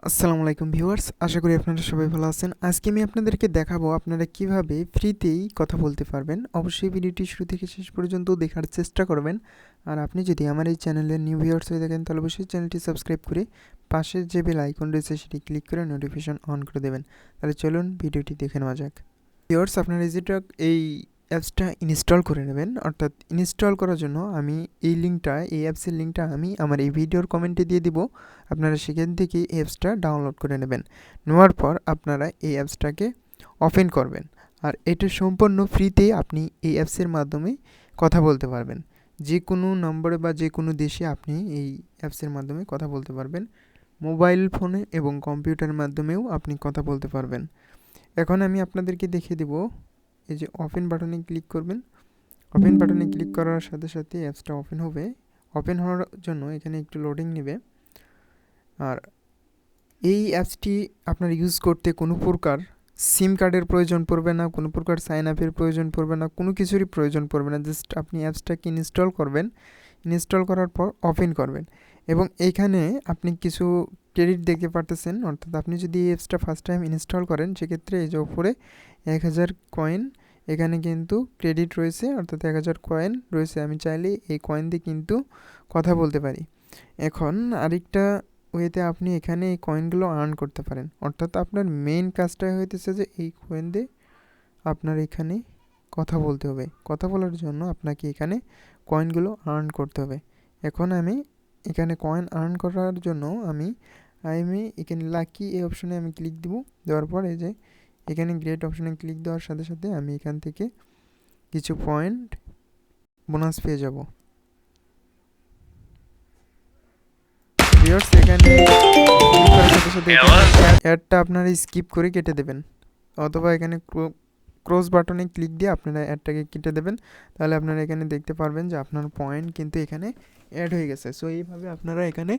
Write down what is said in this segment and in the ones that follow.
আসসালামু আলাইকুম ভিউয়ার্স, আশা করি আপনারা সবাই ভালো আছেন। আজকে আমি আপনাদেরকে দেখাবো আপনারা কিভাবে ফ্রিতেই কথা বলতে পারবেন। অবশ্যই ভিডিওটি শুরু থেকে শেষ পর্যন্ত দেখার চেষ্টা করবেন। আর আপনি যদি আমার এই চ্যানেলের নিউ ভিউয়ার্স হয়ে থাকেন তাহলে অবশ্যই চ্যানেলটি সাবস্ক্রাইব করে পাশের যে বেল আইকন রয়েছে সেটি ক্লিক করে নোটিফিকেশন অন করে দেবেন। তাহলে চলুন ভিডিওটি দেখে নেওয়া যাক। ভিউয়ার্স, আপনারা এই অ্যাপসটা ইনস্টল করে নেবেন। অর্থাৎ ইনস্টল করার জন্য আমি এই অ্যাপসের লিঙ্কটা আমি আমার এই ভিডিওর কমেন্টে দিয়ে দিব। আপনারা সেখান থেকে এই অ্যাপসটা ডাউনলোড করে নেবেন। নেওয়ার পর আপনারা এই অ্যাপসটাকে ওপেন করবেন। আর এটা সম্পূর্ণ ফ্রিতে আপনি এই অ্যাপসের মাধ্যমে কথা বলতে পারবেন। যে কোনো নম্বরে বা যে কোনো দেশে আপনি এই অ্যাপসের মাধ্যমে কথা বলতে পারবেন। মোবাইল ফোনে এবং কম্পিউটারের মাধ্যমেও আপনি কথা বলতে পারবেন। এখন আমি আপনাদেরকে দেখিয়ে দেব। এই যে ওপেন বাটনে ক্লিক করবেন। ওপেন বাটনে ক্লিক করার সাথে সাথে অ্যাপসটা ওপেন হবে। ওপেন হওয়ার জন্য এখানে একটু লোডিং নেবে। আর এই অ্যাপসটি আপনার ইউজ করতে কোনো প্রকার সিম কার্ডের প্রয়োজন পড়বে না, কোনো প্রকার সাইন আপের প্রয়োজন পড়বে না, কোনো কিছুরই প্রয়োজন পড়বে না। জাস্ট আপনি অ্যাপসটাকে ইনস্টল করবেন। ইনস্টল করার পর ওপেন করবেন এবং এইখানে আপনি কিছু ক্রেডিট দেখতে পারতেছেন। অর্থাৎ আপনি যদি এই অ্যাপসটা ফার্স্ট টাইম ইনস্টল করেন সেক্ষেত্রে এই যে উপরে 1000 কয়েন এখানে কিন্তু ক্রেডিট রয়েছে, অর্থাৎ 1000 কয়েন রয়েছে। আমি চাইলে এই কয়েন দিয়ে কিন্তু কথা বলতে পারি। এখন আরেকটা ওয়েতে আপনি এখানে এই কয়েনগুলো আর্ন করতে পারেন। অর্থাৎ আপনার মেইন কাজটাই হইতেছে যে এই কয়েন দিয়ে আপনার এখানে কথা বলতে হবে। কথা বলার জন্য আপনাকে এখানে কয়েনগুলো আর্ন করতে হবে। এখন আমি এখানে কয়েন আর্ন করার জন্য আমি এখানে লাকি এই অপশনে আমি ক্লিক দিব। দেওয়ার পর এই যে এখানে গ্রেট অপশনে ক্লিক দেওয়ার সাথে সাথে আমি এখান থেকে কিছু পয়েন্ট বোনাস পেয়ে যাব। ভিউয়ার্স, এখানে ক্লিক করার সাথে সাথে অ্যাডটা আপনারা স্কিপ করে কেটে দেবেন, অথবা এখানে ক্রস বাটনে ক্লিক দিয়ে আপনারা অ্যাডটাকে কেটে দেবেন। তাহলে আপনারা এখানে দেখতে পারবেন যে আপনার পয়েন্ট কিন্তু এখানে অ্যাড হয়ে গেছে। সো এইভাবে আপনারা এখানে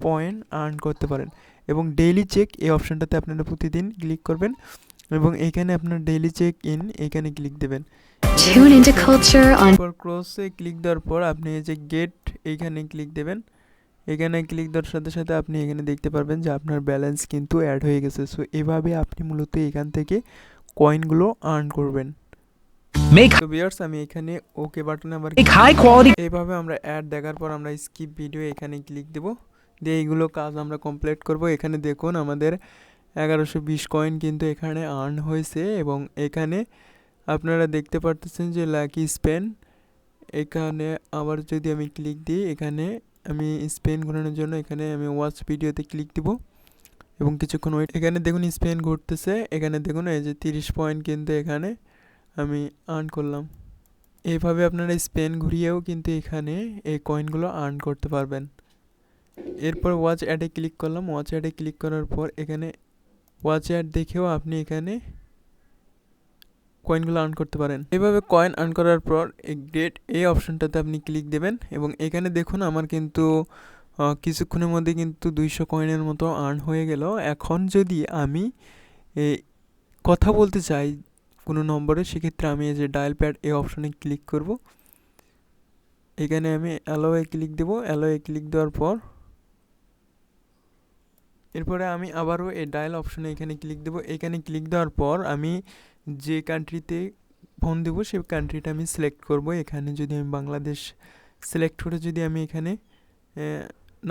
পয়েন্ট আর্ন করতে পারেন। এবং ডেইলি চেক এই অপশনটাতে আপনারা প্রতিদিন ক্লিক করবেন এবং এখানে আপনার ডেইলি চেক ইন এখানে ক্লিক দেবেন। ক্রসে ক্লিক দেওয়ার পর আপনি এই যে গেট এইখানে ক্লিক দেবেন। এখানে ক্লিক দেওয়ার সাথে সাথে আপনি এখানে দেখতে পারবেন যে আপনার ব্যালেন্স কিন্তু অ্যাড হয়ে গেছে। সো এভাবে আপনি মূলত এখান থেকে কয়েনগুলো আর্ন করবেন। তো ভিউয়ার্স, আমি এখানে ওকে বাটনে আবার এইভাবে আমরা অ্যাড দেখার পর আমরা স্কিপ ভিডিও এখানে ক্লিক দেব, দিয়ে এইগুলো কাজ আমরা কমপ্লিট করব। এখানে দেখুন আমাদের 1120 কয়েন কিন্তু এখানে আর্ন হয়েছে এবং এখানে আপনারা দেখতে পারতেছেন যে লাকি স্পেন। এখানে আবার যদি আমি ক্লিক দিই, এখানে আমি স্পেন ঘোরানোর জন্য এখানে আমি ওয়াচ ভিডিওতে ক্লিক দিব এবং কিছুক্ষণ ওয়েট। এখানে দেখুন স্পেন ঘুরতেছে। এখানে দেখুন এই যে 30 পয়েন্ট কিন্তু এখানে আমি আর্ন করলাম। এইভাবে আপনারা স্পেন ঘুরিয়েও কিন্তু এখানে এই কয়েনগুলো আর্ন করতে পারবেন। এরপর ওয়াচ অ্যাডে ক্লিক করলাম। ওয়াচ অ্যাডে ক্লিক করার পর এখানে ওয়াচ অ্যাড দেখেও আপনি এখানে কয়েনগুলো আর্ন করতে পারেন। এভাবে কয়েন আর্ন করার পর এই গ্রেট এই অপশনটাতে আপনি ক্লিক দেবেন এবং এখানে দেখুন আমার কিন্তু কিছুক্ষণের মধ্যে কিন্তু 200 কয়েনের মতো আর্ন হয়ে গেল। এখন যদি আমি কথা বলতে চাই কোনো নম্বরে, সেক্ষেত্রে আমি এই যে ডায়াল প্যাড এই অপশনে ক্লিক করব। এখানে আমি অ্যালোয়ে ক্লিক দেব। অ্যালোয়ে ক্লিক দেওয়ার পর এরপরে আমি আবারও এই ডায়াল অপশনে এখানে ক্লিক দেব। এখানে ক্লিক দেওয়ার পর আমি যে কান্ট্রিতে ফোন দেব সেই কান্ট্রিটা আমি সিলেক্ট করব। এখানে যদি আমি বাংলাদেশ সিলেক্ট করে যদি আমি এখানে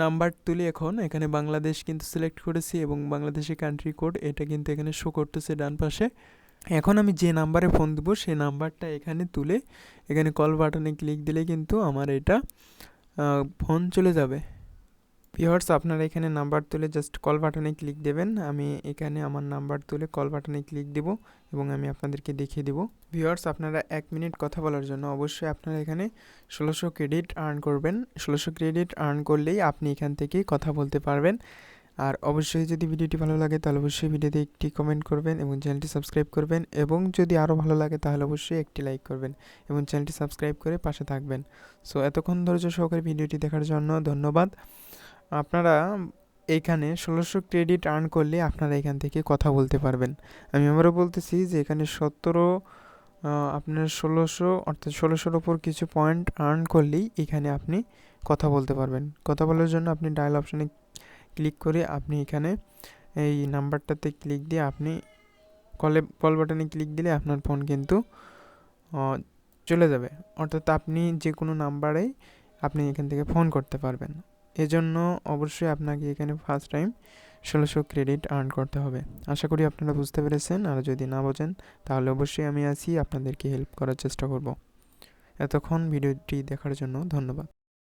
নাম্বার তুলি, এখন এখানে বাংলাদেশ কিন্তু সিলেক্ট করেছি এবং বাংলাদেশের কান্ট্রি কোড এটা কিন্তু এখানে শো করতেছে ডান পাশে। এখন আমি যে নাম্বারে ফোন দেবো সেই নাম্বারটা এখানে তুলে এখানে কল বাটনে ক্লিক দিলে কিন্তু আমার এটা ফোন চলে যাবে। ভিউয়ার্স, আপনারা এখানে নাম্বার তুলে জাস্ট কল বাটনে ক্লিক দেবেন। আমি এখানে আমার নাম্বার তুলে কল বাটনে ক্লিক দেব এবং আমি আপনাদেরকে দেখিয়ে দেব। ভিউয়ার্স, আপনারা 1 মিনিট কথা বলার জন্য অবশ্যই আপনারা এখানে 1600 ক্রেডিট আর্ন করবেন। 1600 ক্রেডিট আর্ন করলেই আপনি এখান থেকে কথা বলতে পারবেন। আর অবশ্যই যদি ভিডিওটি ভালো লাগে তাহলে অবশ্যই ভিডিওতে একটি কমেন্ট করবেন এবং চ্যানেলটি সাবস্ক্রাইব করবেন, এবং যদি আরও ভালো লাগে তাহলে অবশ্যই একটি লাইক করবেন এবং চ্যানেলটি সাবস্ক্রাইব করে পাশে থাকবেন। সো এতক্ষণ ধৈর্য সহকারে ভিডিওটি দেখার জন্য ধন্যবাদ। আপনারা এইখানে 1600 ক্রেডিট আর্ন করলে আপনারা এখান থেকে কথা বলতে পারবেন। আমি আবারও বলতেছি যে এখানে আপনার 1600 অর্থাৎ 1600-র ওপর কিছু পয়েন্ট আর্ন করলেই এখানে আপনি কথা বলতে পারবেন। কথা বলার জন্য আপনি ডায়াল অপশানে ক্লিক করে আপনি এখানে এই নাম্বারটাতে ক্লিক দিয়ে আপনি কল বাটনে ক্লিক দিলে আপনার ফোন কিন্তু চলে যাবে, অর্থাৎ আপনি যে কোনো নাম্বারেই আপনি এখান থেকে ফোন করতে পারবেন। এজন্য অবশ্যই আপনাকে এখানে ফার্স্ট টাইম 1600 ক্রেডিট আর্ন করতে হবে। আশা করি আপনারা বুঝতে পেরেছেন, আর যদি না বোঝেন তাহলে অবশ্যই আমি আছি, আপনাদেরকে হেল্প করার চেষ্টা করব। এতক্ষণ ভিডিওটি দেখার জন্য ধন্যবাদ।